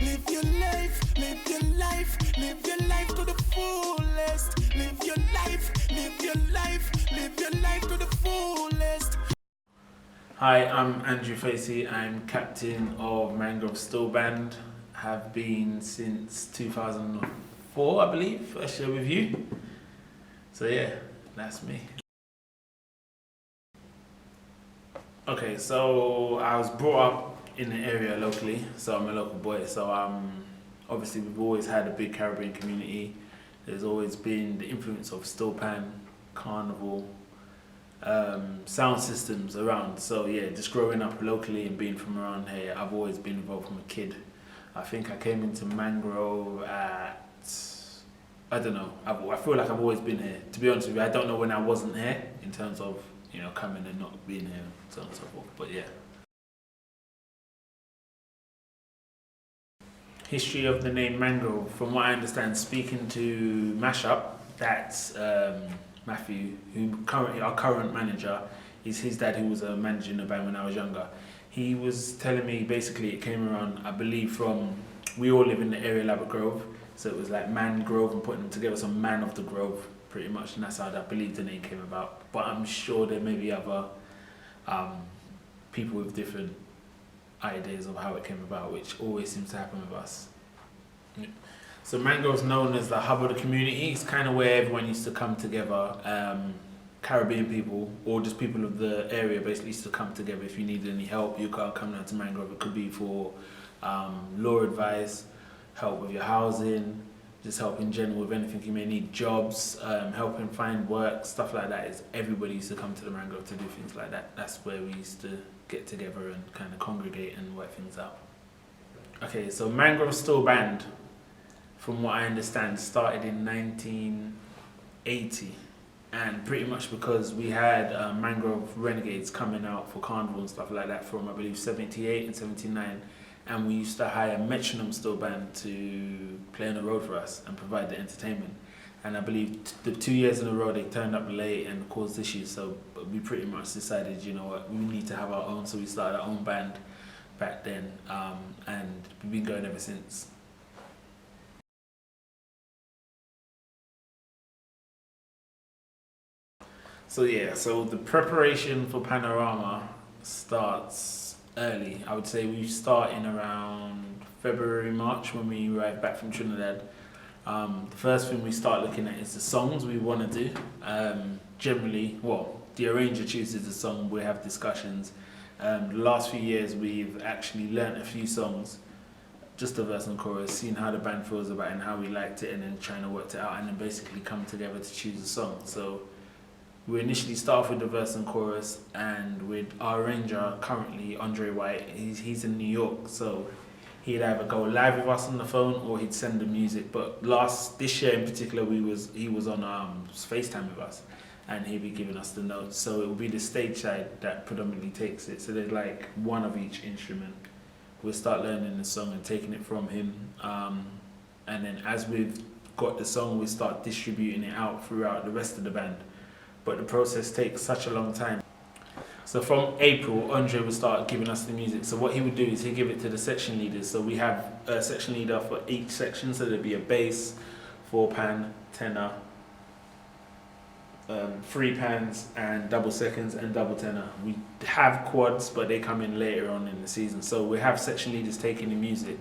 Live your life, live your life, live your life to the fullest. Live your life, live your life, live your life to the fullest. Hi, I'm Andrew Facey. I'm captain of Mangrove Steelband. Have been since 2004, I believe, first year with you. So yeah, that's me. Okay, so I was brought up in the area locally, so I'm a local boy. So obviously we've always had a big Caribbean community. There's always been the influence of steel pan, carnival, sound systems around. So yeah, just growing up locally and being from around here, I've always been involved from a kid. I think I came into Mangrove at, I don't know, I feel like I've always been here. To be honest with you, I don't know when I wasn't here in terms of, you know, coming and not being here, so on and so forth, but yeah. History of the name Mangrove, from what I understand, speaking to Mashup, that's Matthew, who currently our current manager, is his dad, who was a manager in the band when I was younger. He was telling me basically it came around, I believe, from, we all live in the area Labrador Grove, so it was like Mangrove and putting them together, so Man of the Grove, pretty much, and that's how I believe the name came about. But I'm sure there may be other people with different ideas of how it came about, which always seems to happen with us. So Mangrove's known as the hub of the community. It's kind of where everyone used to come together. Caribbean people or just people of the area basically used to come together. If you needed any help, you can't come down to Mangrove. It could be for law advice, help with your housing, just help in general with anything you may need, jobs, helping find work, stuff like that. Is everybody used to come to the Mangrove to do things like that. That's where we used to get together and kind of congregate and work things out. Okay, so Mangrove Steelband, from what I understand, started in 1980. And pretty much because we had Mangrove Renegades coming out for carnival and stuff like that from, I believe, 78 and 79. And we used to hire Metronome Steelband to play on the road for us and provide the entertainment. And I believe the 2 years in a row they turned up late and caused issues. So we pretty much decided, you know what, we need to have our own. So we started our own band back then. And we've been going ever since. So yeah, so the preparation for Panorama starts early. I would say we start in around February, March when we arrive back from Trinidad. The first thing we start looking at is the songs we want to do. Generally, well, the arranger chooses the song, we have discussions. The last few years we've actually learnt a few songs, just a verse and chorus, seeing how the band feels about it and how we liked it, and then trying to work it out and then basically come together to choose a song. So we initially start off with the verse and chorus, and with our arranger currently, Andre White, he's in New York, so he'd either go live with us on the phone or he'd send the music. But this year in particular, he was on FaceTime with us, and he'd be giving us the notes. So it will be the stage side that predominantly takes it. So there's like one of each instrument. We'll start learning the song and taking it from him, and then as we've got the song, we start distributing it out throughout the rest of the band. But the process takes such a long time. So from April, Andre will start giving us the music. So what he would do is he'd give it to the section leaders. So we have a section leader for each section. So there'd be a bass, 4-pan, tenor, 3 pans, and double seconds and double tenor. We have quads, but they come in later on in the season. So we have section leaders taking the music.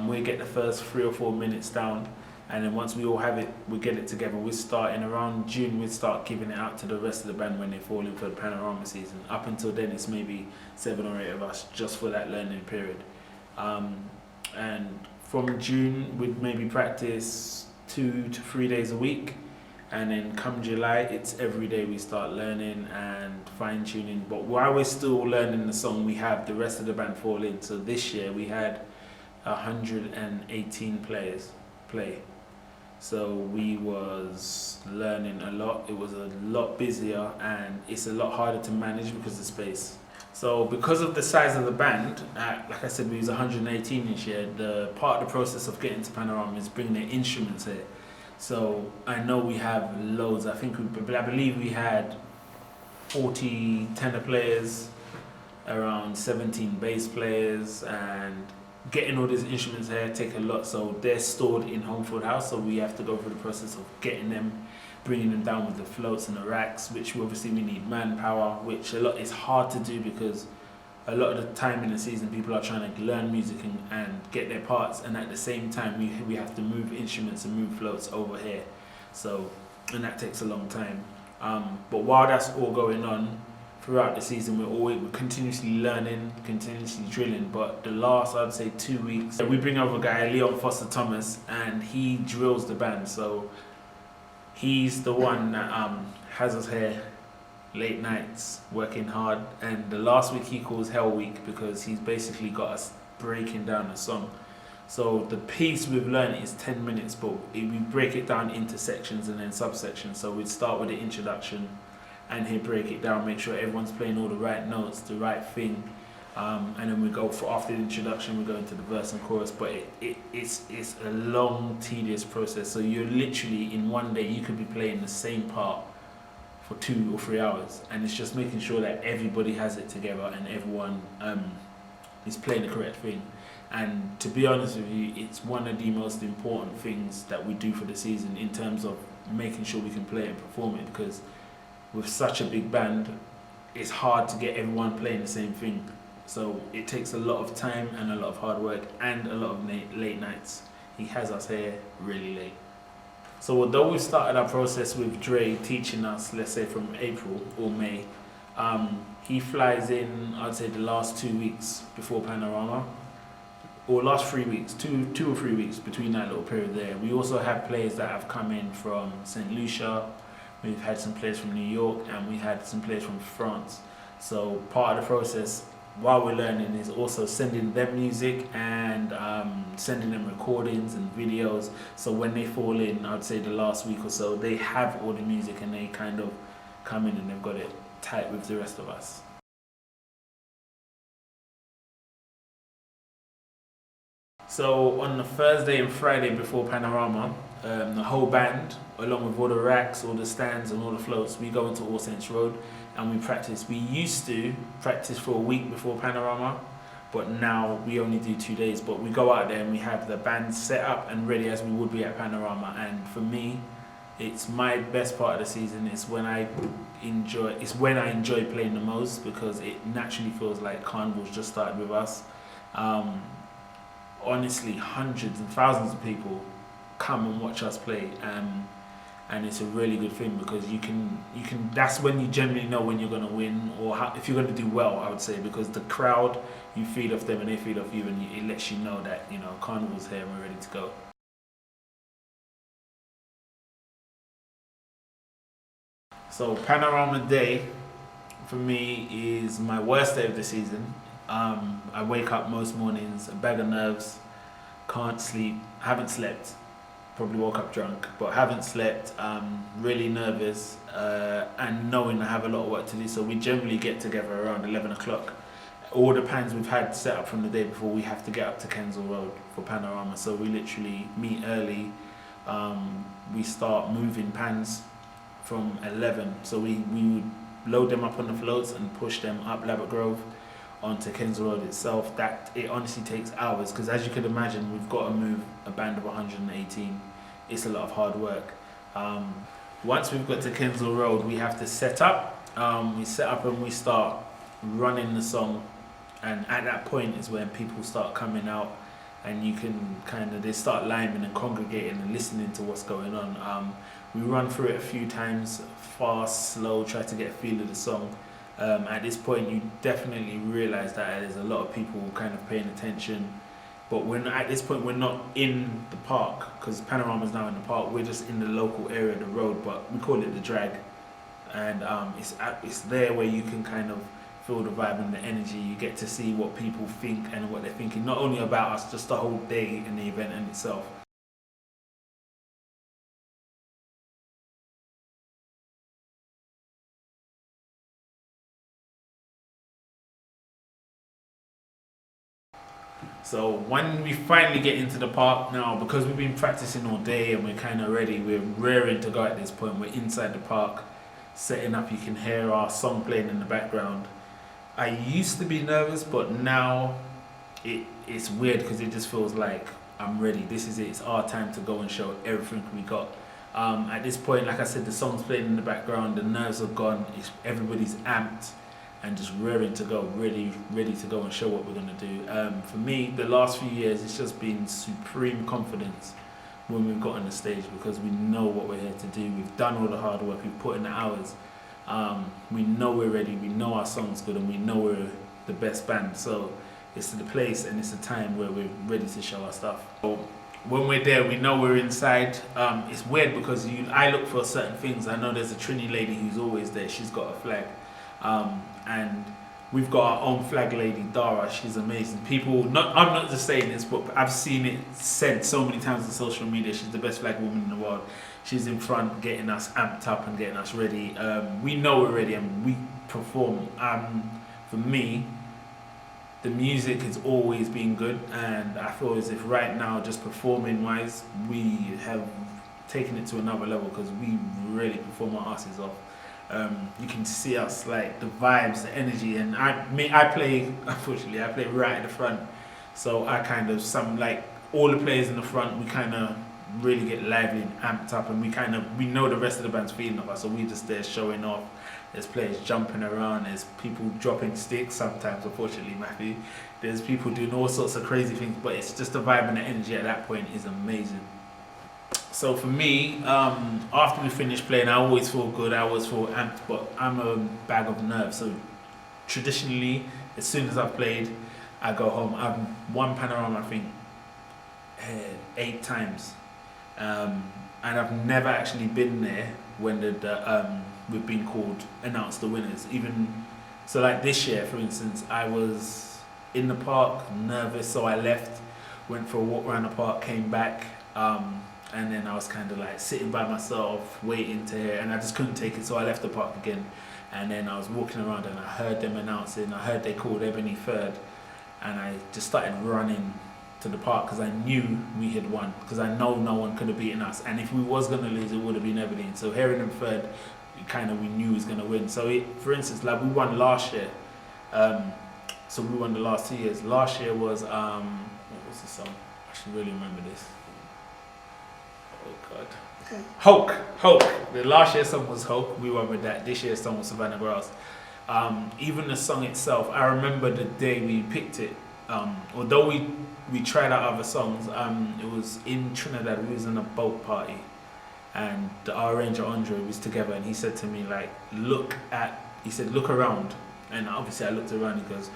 We get the first 3 or 4 minutes down. And then once we all have it, we get it together. We start in around June, we start giving it out to the rest of the band when they fall in for the Panorama season. Up until then, it's maybe 7 or 8 of us just for that learning period. And from June, we'd maybe practice 2 to 3 days a week. And then come July, it's every day we start learning and fine tuning. But while we're still learning the song, we have the rest of the band fall in. So this year we had 118 players play. So we was learning a lot. It was a lot busier and it's a lot harder to manage because of space. So because of the size of the band, like I said, we was 118 this year. The part of the process of getting to Panorama is bringing the instruments here. So I know we have loads. I believe we had 40 tenor players, around 17 bass players, and getting all these instruments here take a lot. So they're stored in Homefield House, so we have to go through the process of getting them, bringing them down with the floats and the racks, which obviously we need manpower, which a lot is hard to do because a lot of the time in the season people are trying to learn music and get their parts, and at the same time we have to move instruments and move floats over here, so, and that takes a long time. But while that's all going on throughout the season, we're continuously learning, continuously drilling. But the last, I'd say, 2 weeks, we bring over a guy, Leon Foster Thomas, and he drills the band. So he's the one that has us here late nights working hard, and the last week he calls Hell Week because he's basically got us breaking down the song. So the piece we've learned is 10 minutes, but we break it down into sections and then subsections. So we'd start with the introduction and he'd break it down, make sure everyone's playing all the right notes, the right thing, and then we go for, after the introduction, we go into the verse and chorus. But it's a long, tedious process. So you're literally, in one day, you could be playing the same part for 2 or 3 hours, and it's just making sure that everybody has it together and everyone is playing the correct thing. And to be honest with you, it's one of the most important things that we do for the season in terms of making sure we can play and perform it, because with such a big band, it's hard to get everyone playing the same thing. So it takes a lot of time and a lot of hard work and a lot of late nights. He has us here really late. So although we've started our process with Dre teaching us, let's say from April or May, he flies in, I'd say the last 2 weeks before Panorama, or last 3 weeks, two or 3 weeks between that little period there. We also have players that have come in from St. Lucia, we've had some players from New York, and we had some players from France. So part of the process while we're learning is also sending them music and sending them recordings and videos. So when they fall in, I'd say the last week or so, they have all the music and they kind of come in and they've got it tight with the rest of us. So on the Thursday and Friday before Panorama, the whole band, along with all the racks, all the stands and all the floats, we go into All Saints Road and we practice. We used to practice for a week before Panorama, but now we only do 2 days. But we go out there and we have the band set up and ready as we would be at Panorama. And for me, it's my best part of the season. It's when I enjoy playing the most, because it naturally feels like Carnival's just started with us. Honestly, hundreds and thousands of people come and watch us play, and it's a really good thing, because you can that's when you generally know when you're going to win, or if you're going to do well, I would say, because the crowd, you feed off them and they feed off you, and it lets you know that, you know, Carnival's here and we're ready to go. So Panorama Day for me is my worst day of the season. I wake up most mornings, a bag of nerves, can't sleep, haven't slept, probably woke up drunk, but haven't slept, really nervous, and knowing I have a lot of work to do. So we generally get together around 11 o'clock. All the pans we've had set up from the day before, we have to get up to Kensal Road for Panorama. So we literally meet early. We start moving pans from 11. So we would load them up on the floats and push them up Labatt Grove onto Kensal Road itself. That it honestly takes hours, because as you can imagine, we've got to move a band of 118. It's a lot of hard work. Once we've got to Kensal Road, we have to set up. We set up and we start running the song, and at that point is when people start coming out, and you can they start liming and congregating and listening to what's going on. We run through it a few times, fast, slow, try to get a feel of the song. At this point, you definitely realize that there's a lot of people kind of paying attention, but at this point we're not in the park, because Panorama's now in the park. We're just in the local area of the road, but we call it the drag, and it's there where you can kind of feel the vibe and the energy. You get to see what people think and what they're thinking, not only about us, just the whole day and the event in itself. So when we finally get into the park now, because we've been practicing all day and we're kind of ready, we're raring to go at this point. We're inside the park, setting up. You can hear our song playing in the background. I used to be nervous, but now it's weird because it just feels like I'm ready. This is it. It's our time to go and show everything we got. At this point, like I said, the song's playing in the background, the nerves are gone, everybody's amped and just raring to go, ready to go and show what we're going to do. For me, the last few years, it's just been supreme confidence when we've got on the stage, because we know what we're here to do. We've done all the hard work, we've put in the hours. We know we're ready, we know our song's good, and we know we're the best band. So it's the place and it's the time where we're ready to show our stuff. So when we're there, we know we're inside. It's weird because I look for certain things. I know there's a Trini lady who's always there. She's got a flag. And we've got our own flag lady, Dara. She's amazing. I'm not just saying this, but I've seen it said so many times on social media. She's the best flag woman in the world. She's in front, getting us amped up and getting us ready. We know we're ready and we perform. For me, the music has always been good, and I feel as if right now, just performing wise, we have taken it to another level because we really perform our asses off. You can see us, like the vibes, the energy, and unfortunately I play right at the front, so I kind of, all the players in the front, we kind of really get lively and amped up, and we know the rest of the band's feeding off us, so we just there showing off. There's players jumping around, there's people dropping sticks sometimes, unfortunately, Matthew. There's people doing all sorts of crazy things, but it's just the vibe and the energy at that point is amazing. So for me, after we finish playing, I always feel good, I always feel amped, but I'm a bag of nerves. So traditionally, as soon as I've played, I go home. I've won Panorama, I think, 8 times. And I've never actually been there when we've been called, announced the winners. So like this year, for instance, I was in the park, nervous, so I left, went for a walk around the park, came back, and then I was kind of like sitting by myself, waiting to hear, and I just couldn't take it, so I left the park again. And then I was walking around and I heard them announcing, I heard they called Ebony third, and I just started running to the park because I knew we had won, because I know no one could have beaten us, and if we was going to lose, it would have been Ebony. So hearing them third, we knew he was going to win. So for instance, like we won last year, so we won the last 2 years. Last year was, what was the song? I should really remember this. Oh God. Hulk. The last year's song was Hulk, we won with that. This year's song was Savannah Grass. Even the song itself, I remember the day we picked it. Although we tried out other songs, it was in Trinidad, we was in a boat party, and our arranger Andre was together, and he said to me, like, look around. And obviously I looked around, he goes,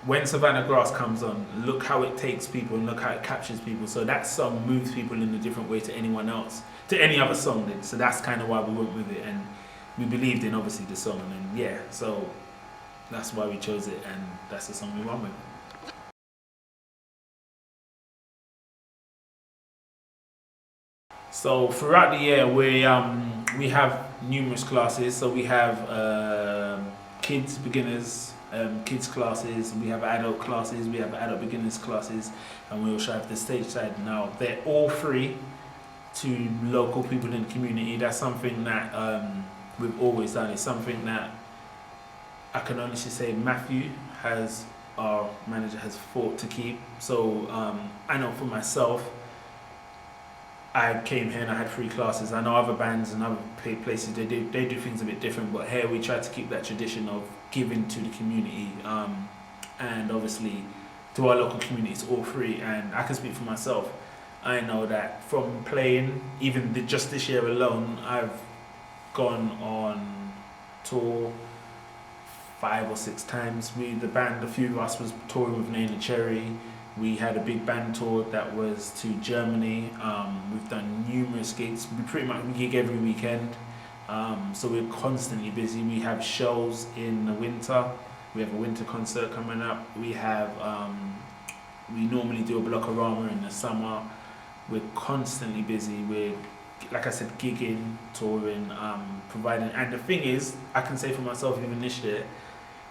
when Savannah Grass comes on, look how it takes people and look how it captures people. So that song moves people in a different way to anyone else, to any other song did. So that's kind of why we went with it, and we believed in obviously the song, and yeah, so that's why we chose it, and that's the song we won with. So throughout the year, we have numerous classes. So we have kids, beginners, kids classes, we have adult classes, we have adult beginners classes, and we also have the stage side. Now they're all free to local people in the community. That's something that we've always done. It's something that I can honestly say Matthew, our manager, has fought to keep. So I know for myself, I came here and I had 3 classes. I know other bands and other places, they do things a bit different, but here we try to keep that tradition of giving to the community, and obviously to our local community it's all free. And I can speak for myself, I know that from playing, even just this year alone, I've gone on tour 5 or 6 times. The band, a few of us was touring with Nana Cherry. We had a big band tour that was to Germany. We've done numerous gigs. We gig every weekend. So we're constantly busy. We have shows in the winter. We have a winter concert coming up. We normally do a Blockorama in the summer. We're constantly busy. We're, like I said, gigging, touring, providing. And the thing is, I can say for myself, even this year,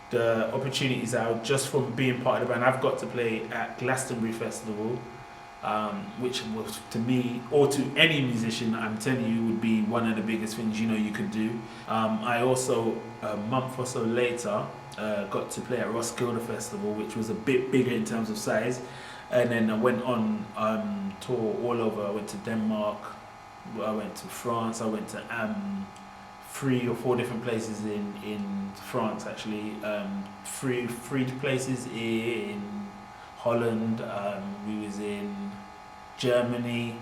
the opportunities out just from being part of the band. I've got to play at Glastonbury Festival, which was, to me or to any musician, I'm telling you, would be one of the biggest things you could do. I also, a month or so later, got to play at Roskilde Festival, which was a bit bigger in terms of size. And then I went on tour all over. I went to Denmark, I went to France, I went to 3 or 4 different places in France actually. Three places in Holland. We was in Germany.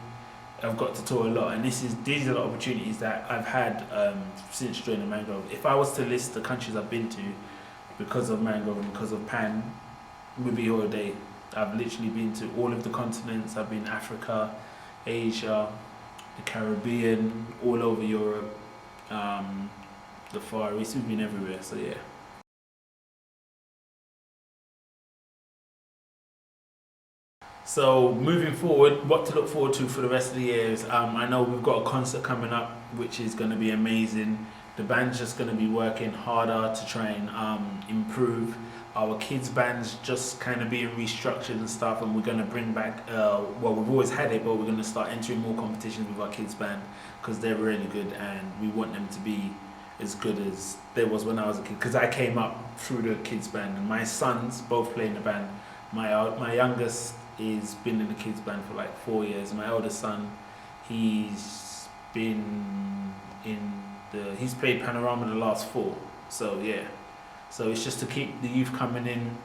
I've got to tour a lot, and these are the opportunities that I've had since joining Mangrove. If I was to list the countries I've been to because of Mangrove and because of Pan, it would be all day. I've literally been to all of the continents. I've been Africa, Asia, the Caribbean, all over Europe, the Far East. We've been everywhere, so yeah. So moving forward, what to look forward to for the rest of the year is I know we've got a concert coming up which is going to be amazing. The band's just going to be working harder to try and improve. Our kids band's just kind of being restructured and stuff, and we're going to bring back, well, we've always had it, but we're going to start entering more competitions with our kids band because they're really good and we want them to be as good as there was when I was a kid, because I came up through the kids band and my sons both play in the band. My youngest is been in the kids band for like 4 years. My eldest son, he's played Panorama the last 4. So yeah, so it's just to keep the youth coming in,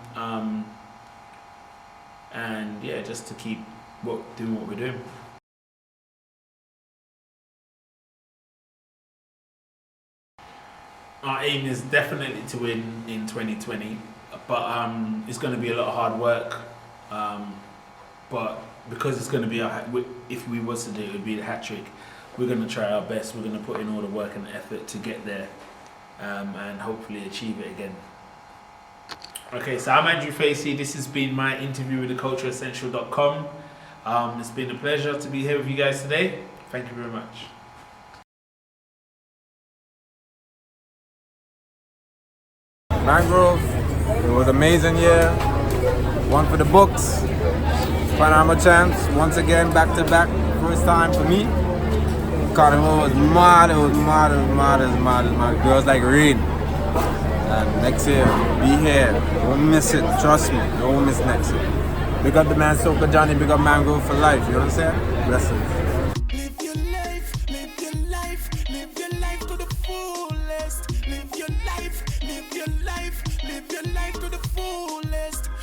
and yeah, just to keep doing what we're doing. Our aim is definitely to win in 2020, but it's going to be a lot of hard work. But because it's going to be if we was to do it, would be a hat trick. We're going to try our best. We're going to put in all the work and effort to get there, and hopefully achieve it again. Okay, so I'm Andrew Facey. This has been my interview with thecultureessential.com. It's been a pleasure to be here with you guys today. Thank you very much. Mangrove, it was an amazing year. One for the books. Panorama champs, once again, back to back, first time for me. Carnival was mad, it was mad. Girls like rain. And next year, be here. Don't miss it, trust me, don't miss next year. Big up the man Soka Johnny, big up Mangrove for life, you know what I'm saying? Blessings.